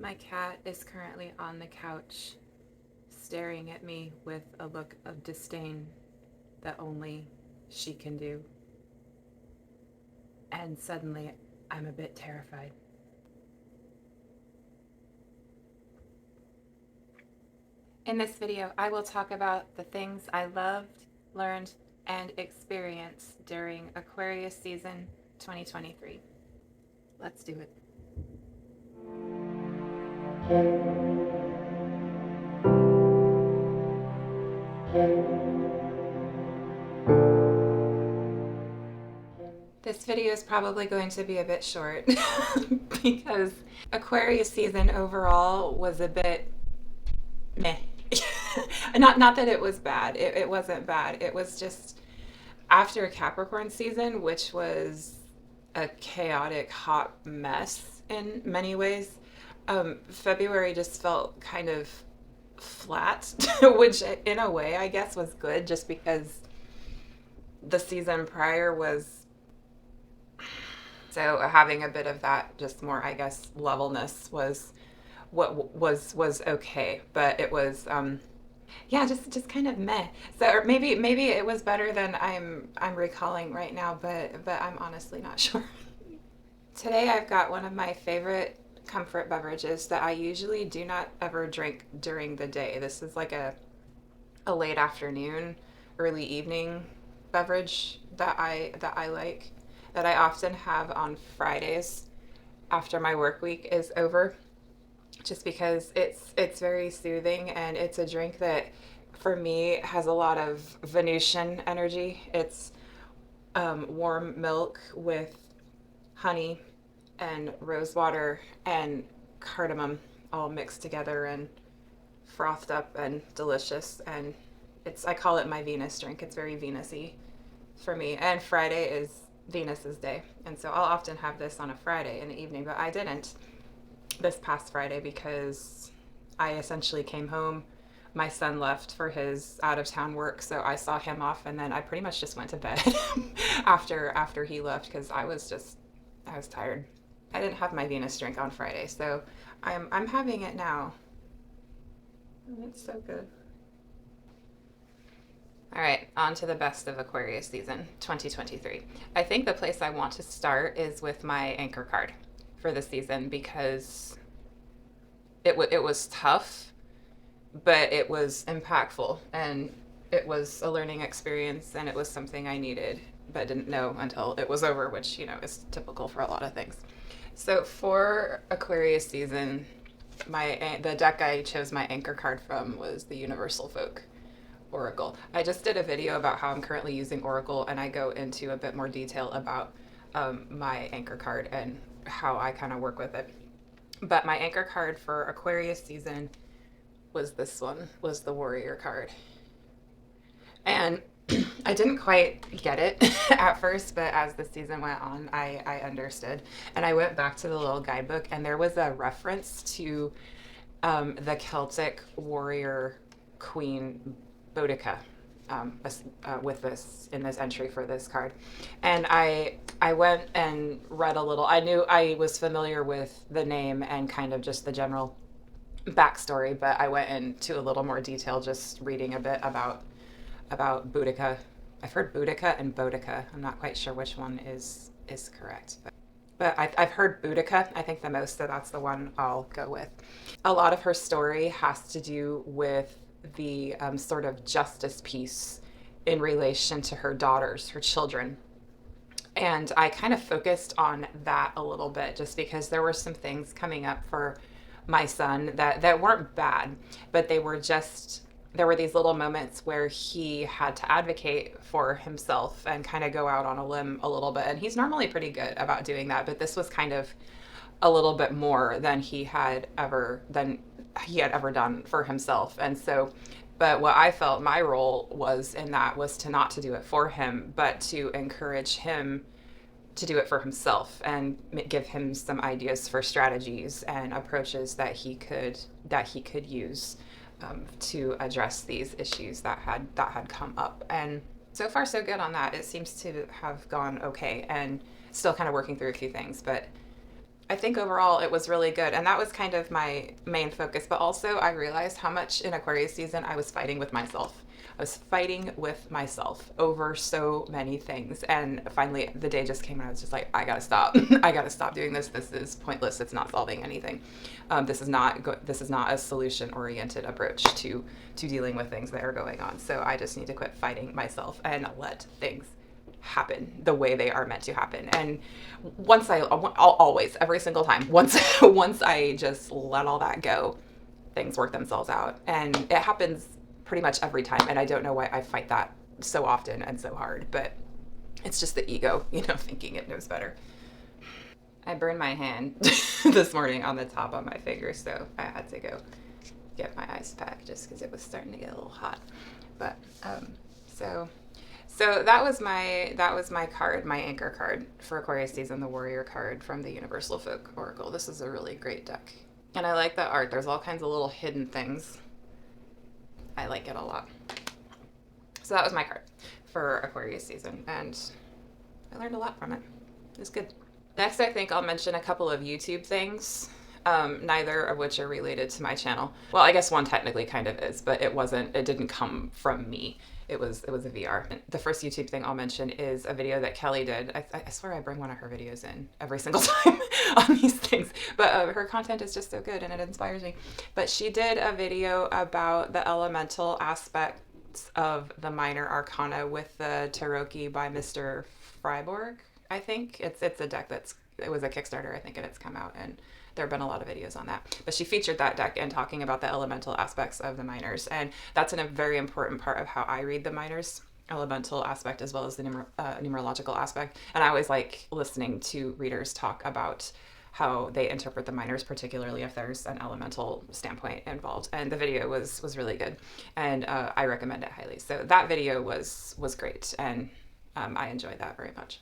My cat is currently on the couch, staring at me with a look of disdain that only she can do. And suddenly, I'm a bit terrified. In this video, I will talk about the things I loved, learned, and experienced during Aquarius season 2023. Let's do it. This video is probably going to be a bit short because Aquarius season overall was a bit meh. Not that it was bad. It wasn't bad. It was just after Capricorn season, which was a chaotic, hot mess in many ways. February just felt kind of flat, which in a way I guess was good, just because the season prior was so having a bit of that, just more I guess levelness was what was okay, but it was yeah, just kind of meh. So or maybe it was better than I'm recalling right now, but I'm honestly not sure. Today I've got one of my favorite comfort beverages that I usually do not ever drink during the day. This is like a late afternoon, early evening beverage that I like, that I often have on Fridays after my work week is over, just because it's very soothing, and it's a drink that for me has a lot of Venusian energy. It's warm milk with honey and rose water and cardamom all mixed together and frothed up and delicious. And it's, I call it my Venus drink. It's very Venusy for me. And Friday is Venus's day, and so I'll often have this on a Friday in the evening. But I didn't this past Friday because I essentially came home. My son left for his out of town work, so I saw him off, and then I pretty much just went to bed after he left, because I was tired. I didn't have my Venus drink on Friday, so I'm having it now. And it's so good. All right, on to the best of Aquarius season 2023. I think the place I want to start is with my anchor card for the season, because it was tough, but it was impactful, and it was a learning experience, and it was something I needed but didn't know until it was over, which, is typical for a lot of things. So for Aquarius season, the deck I chose my anchor card from was the Universal Folk Oracle. I just did a video about how I'm currently using Oracle, and I go into a bit more detail about my anchor card and how I kind of work with it. But my anchor card for Aquarius season was this one, was the Warrior card. And I didn't quite get it at first, but as the season went on, I understood. And I went back to the little guidebook, and there was a reference to the Celtic warrior queen Boudica, with this in this entry for this card. And I went and read a little. I knew I was familiar with the name and kind of just the general backstory, but I went into a little more detail, just reading a bit about Boudica. I've heard Boudica and Boudica. I'm not quite sure which one is correct, but I've heard Boudica, I think, the most, so that's the one I'll go with. A lot of her story has to do with the sort of justice piece in relation to her daughters, her children. And I kind of focused on that a little bit, just because there were some things coming up for my son that weren't bad, but there were these little moments where he had to advocate for himself and kind of go out on a limb a little bit. And he's normally pretty good about doing that, but this was kind of a little bit more than he had ever done for himself. And so, but what I felt my role was in that was to not to do it for him, but to encourage him to do it for himself and give him some ideas for strategies and approaches that he could use to address these issues that had come up. And so far so good on that. It seems to have gone okay, and still kind of working through a few things, but I think overall it was really good. And that was kind of my main focus. But also, I realized how much in Aquarius season I was fighting with myself. I was fighting with myself over so many things. And finally, the day just came and I was just like, I gotta stop. I gotta stop doing this. This is pointless. It's not solving anything. This is not a solution-oriented approach to dealing with things that are going on. So I just need to quit fighting myself and let things happen the way they are meant to happen. And I'll always, every single time, once I just let all that go, things work themselves out. And it happens pretty much every time. And I don't know why I fight that so often and so hard, but it's just the ego, thinking it knows better. I burned my hand this morning on the top of my finger, so I had to go get my ice pack just because it was starting to get a little hot. But so that was my card, my anchor card for Aquarius season, the Warrior card from the Universal Folk Oracle. This is a really great deck, and I like the art. There's all kinds of little hidden things. I like it a lot. So that was my card for Aquarius season, and I learned a lot from it. It was good. Next, I think I'll mention a couple of YouTube things, neither of which are related to my channel. Well, I guess one technically kind of is, but it didn't come from me. It was a VR. The first YouTube thing I'll mention is a video that Kelly did. I swear I bring one of her videos in every single time on these things, but her content is just so good and it inspires me. But she did a video about the elemental aspects of the Minor Arcana with the Taroki by Mr. Freiborg. I think it's a deck it was a Kickstarter, I think, and it's come out, and there have been a lot of videos on that. But she featured that deck and talking about the elemental aspects of the minors, and that's a very important part of how I read the minors, elemental aspect as well as the numerological aspect. And I always like listening to readers talk about how they interpret the minors, particularly if there's an elemental standpoint involved. And the video was really good, and I recommend it highly. So that video was great, and I enjoyed that very much.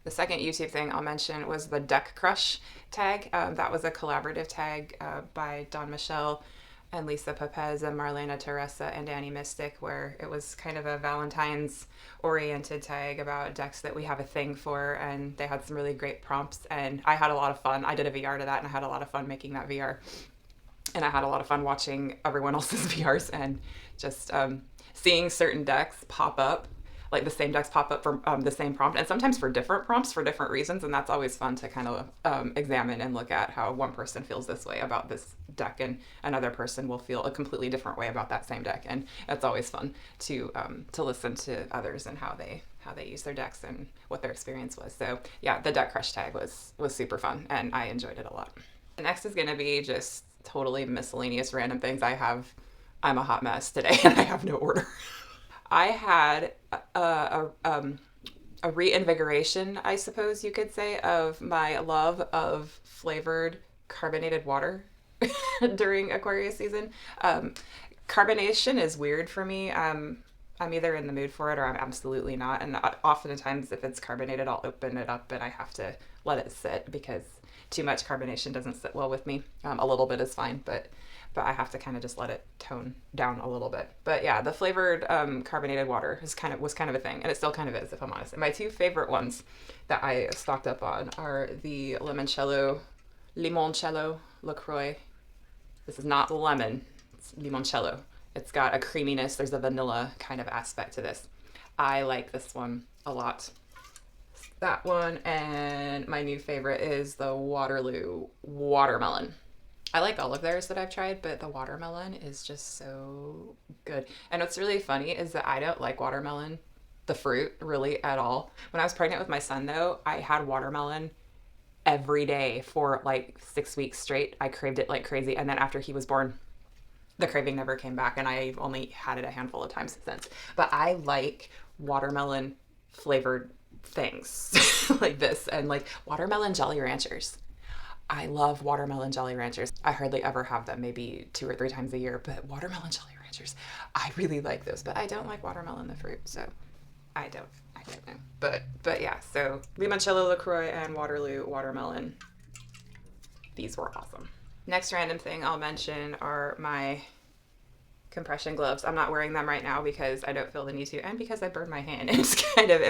The second YouTube thing I'll mention was the Deck Crush tag. That was a collaborative tag by Don Michelle and Lisa Pepez and Marlena Teresa and Annie Mystic, where it was kind of a Valentine's oriented tag about decks that we have a thing for, and they had some really great prompts, and I had a lot of fun. I did a VR to that, and I had a lot of fun making that VR. And I had a lot of fun watching everyone else's VRs and just seeing certain decks pop up. Like the same decks pop up for the same prompt, and sometimes for different prompts for different reasons, and that's always fun to kind of examine and look at how one person feels this way about this deck, and another person will feel a completely different way about that same deck, and it's always fun to listen to others and how they use their decks and what their experience was. So yeah, the Deck Crush tag was super fun, and I enjoyed it a lot. The next is going to be just totally miscellaneous random things. I'm a hot mess today, and I have no order. I had a reinvigoration, I suppose you could say, of my love of flavored carbonated water during Aquarius season. Carbonation is weird for me. I'm either in the mood for it or I'm absolutely not. And oftentimes if it's carbonated, I'll open it up and I have to let it sit because too much carbonation doesn't sit well with me. A little bit is fine, but I have to kind of just let it tone down a little bit. But yeah, the flavored carbonated water was kind of a thing, and it still kind of is, if I'm honest. And my two favorite ones that I stocked up on are the Limoncello LaCroix. This is not lemon, it's limoncello. It's got a creaminess. There's a vanilla kind of aspect to this. I like this one a lot. That one, and my new favorite is the Waterloo Watermelon. I like all of theirs that I've tried, but the watermelon is just so good. And what's really funny is that I don't like watermelon, the fruit, really at all. When I was pregnant with my son, though, I had watermelon every day for like 6 weeks straight. I craved it like crazy. And then after he was born, the craving never came back, and I've only had it a handful of times since. But I like watermelon flavored things like this, and like watermelon Jolly Ranchers. I love watermelon Jolly Ranchers. I hardly ever have them, maybe 2 or 3 times a year, but watermelon Jolly Ranchers, I really like those. But I don't like watermelon, the fruit, so I don't know. But yeah, so Limoncello LaCroix and Waterloo Watermelon, these were awesome. Next random thing I'll mention are my compression gloves. I'm not wearing them right now because I don't feel the need to, and because I burned my hand. It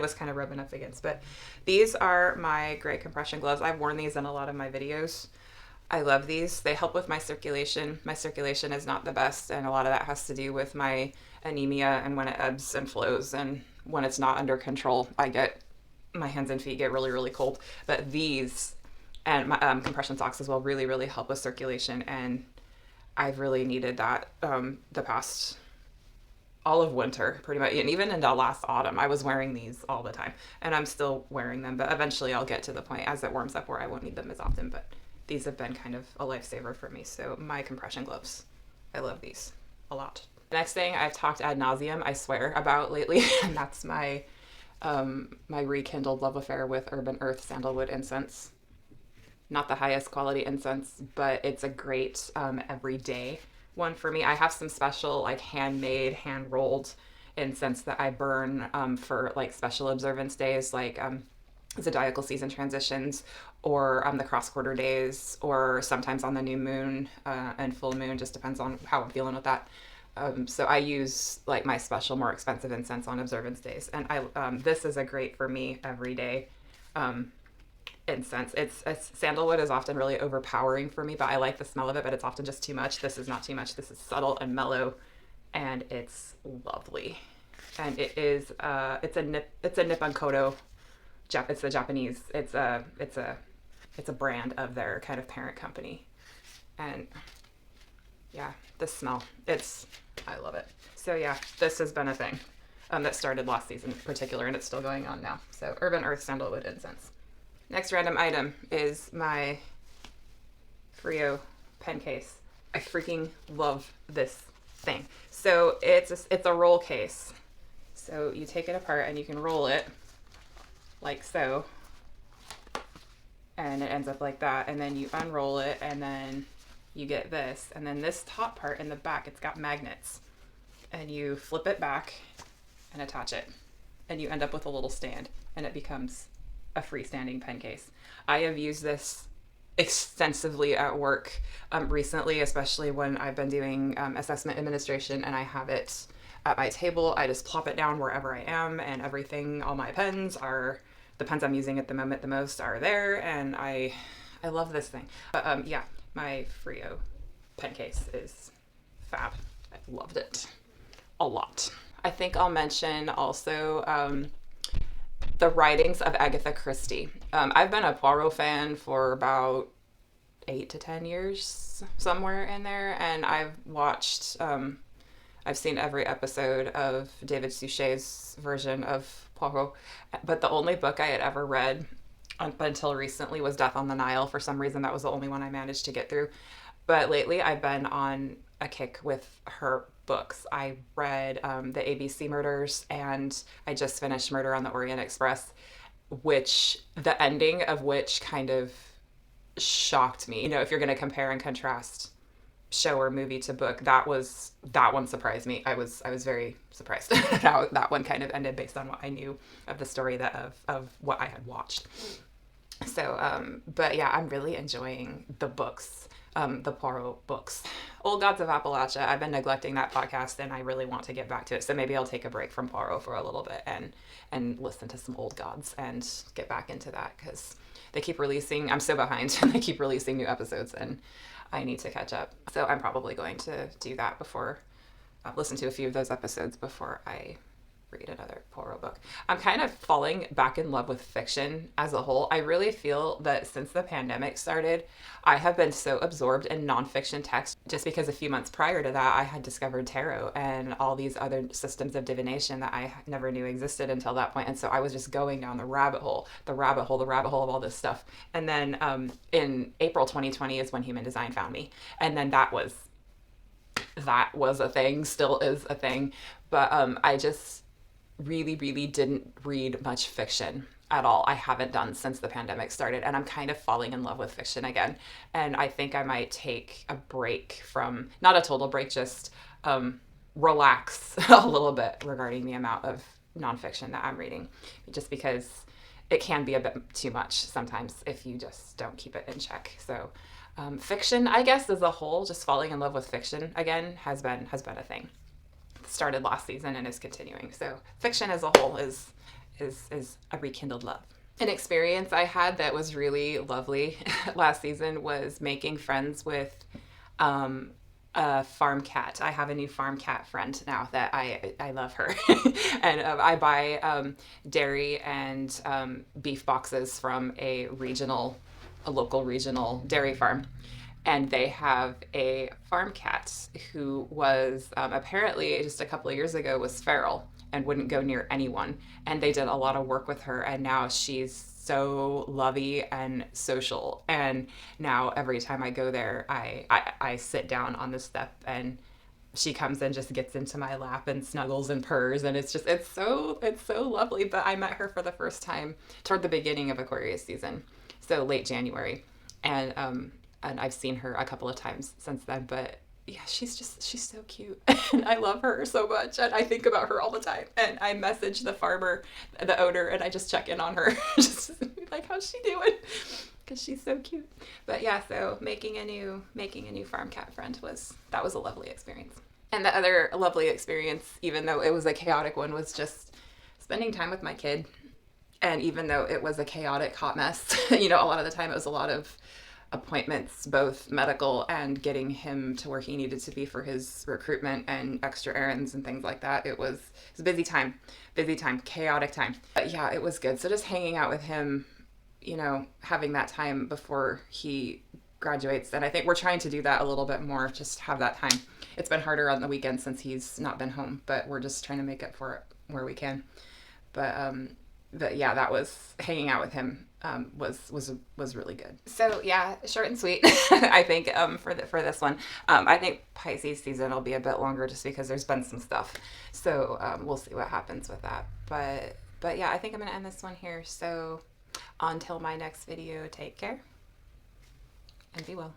was kind of rubbing up against. But these are my gray compression gloves. I've worn these in a lot of my videos. I love these. They help with my circulation. My circulation is not the best, and a lot of that has to do with my anemia and when it ebbs and flows, and when it's not under control, my hands and feet get really, really cold. But these and my compression socks as well really, really help with circulation, and I've really needed that the past all of winter, pretty much, and even into last autumn. I was wearing these all the time, and I'm still wearing them. But eventually, I'll get to the point as it warms up where I won't need them as often. But these have been kind of a lifesaver for me. So my compression gloves, I love these a lot. The next thing I've talked ad nauseum, I swear, about lately, and that's my rekindled love affair with Urban Earth sandalwood incense. Not the highest quality incense, but it's a great everyday one for me. I have some special like handmade, hand rolled incense that I burn for like special observance days, like zodiacal season transitions, or the cross quarter days, or sometimes on the new moon and full moon. Just depends on how I'm feeling with that. So I use like my special, more expensive incense on observance days, and this is a great for me everyday incense. It's sandalwood is often really overpowering for me, but I like the smell of it. But it's often just too much. This is not too much. This is subtle and mellow, and it's lovely. And it is it's a Nippon Kodo. It's the Japanese. It's a brand of their kind of parent company, and yeah, the smell. I love it. So yeah, this has been a thing that started last season in particular, and it's still going on now. So Urban Earth sandalwood incense. Next random item is my Frio pen case. I freaking love this thing. So it's a roll case. So you take it apart and you can roll it like so, and it ends up like that. And then you unroll it, and then you get this. And then this top part in the back, it's got magnets, and you flip it back and attach it, and you end up with a little stand, and it becomes a freestanding pen case. I have used this extensively at work recently, especially when I've been doing assessment administration and I have it at my table. I just plop it down wherever I am, and everything, all my pens are, the pens I'm using at the moment the most are there, and I love this thing. But yeah, my Frio pen case is fab. I loved it a lot. I think I'll mention also the writings of Agatha Christie. I've been a Poirot fan for about 8 to 10 years, somewhere in there, and I've seen every episode of David Suchet's version of Poirot, but the only book I had ever read up until recently was Death on the Nile. For some reason, that was the only one I managed to get through. But lately, I've been on a kick with her books. I read the ABC Murders, and I just finished Murder on the Orient Express, which the ending of which kind of shocked me. You know, if you're going to compare and contrast show or movie to book, that one surprised me. I was very surprised how that one kind of ended based on what I knew of the story of what I had watched. So, but yeah, I'm really enjoying the books. The Poirot books. Old Gods of Appalachia. I've been neglecting that podcast, and I really want to get back to it. So maybe I'll take a break from Poirot for a little bit and listen to some Old Gods and get back into that, because they keep releasing. I'm so behind. They keep releasing new episodes, and I need to catch up. So I'm probably going to do that before listen to a few of those episodes before I read another Poirot book. I'm kind of falling back in love with fiction as a whole. I really feel that since the pandemic started, I have been so absorbed in nonfiction text, just because a few months prior to that, I had discovered tarot and all these other systems of divination that I never knew existed until that point. And so I was just going down the rabbit hole of all this stuff. And then in April 2020 is when human design found me. And then that was a thing, still is a thing. But I just really, really didn't read much fiction at all. I haven't done since the pandemic started, and I'm kind of falling in love with fiction again. And I think I might take a break from, not a total break, just relax a little bit regarding the amount of nonfiction that I'm reading, just because it can be a bit too much sometimes if you just don't keep it in check. So Fiction, I guess, as a whole, just falling in love with fiction again has been a thing. Started last season and is continuing. So fiction as a whole is a rekindled love. An experience I had that was really lovely last season was making friends with a farm cat. I have a new farm cat friend now that I love her. And I buy dairy and beef boxes from a local regional dairy farm. And they have a farm cat who was apparently just a couple of years ago was feral and wouldn't go near anyone. And they did a lot of work with her, and now she's so lovey and social. And now every time I go there, I sit down on the step and she comes and just gets into my lap and snuggles and purrs, and it's so lovely. But I met her for the first time toward the beginning of Aquarius season, so late January, and I've seen her a couple of times since then. But yeah, she's so cute, and I love her so much, and I think about her all the time. And I message the farmer, the owner, and I just check in on her, just like, how's she doing? Because she's so cute. But yeah, so making a new farm cat friend was a lovely experience. And the other lovely experience, even though it was a chaotic one, was just spending time with my kid. And even though it was a chaotic hot mess, a lot of the time it was a lot of appointments, both medical and getting him to where he needed to be for his recruitment and extra errands and things like that. It was a busy time, chaotic time. But yeah, it was good. So just hanging out with him, having that time before he graduates. And I think we're trying to do that a little bit more, just have that time. It's been harder on the weekends since he's not been home, but we're just trying to make up for it where we can. But yeah, that was hanging out with him was really good. So yeah, short and sweet. I think for this one, I think Pisces season will be a bit longer just because there's been some stuff. So we'll see what happens with that. But yeah, I think I'm gonna end this one here. So until my next video, take care and be well.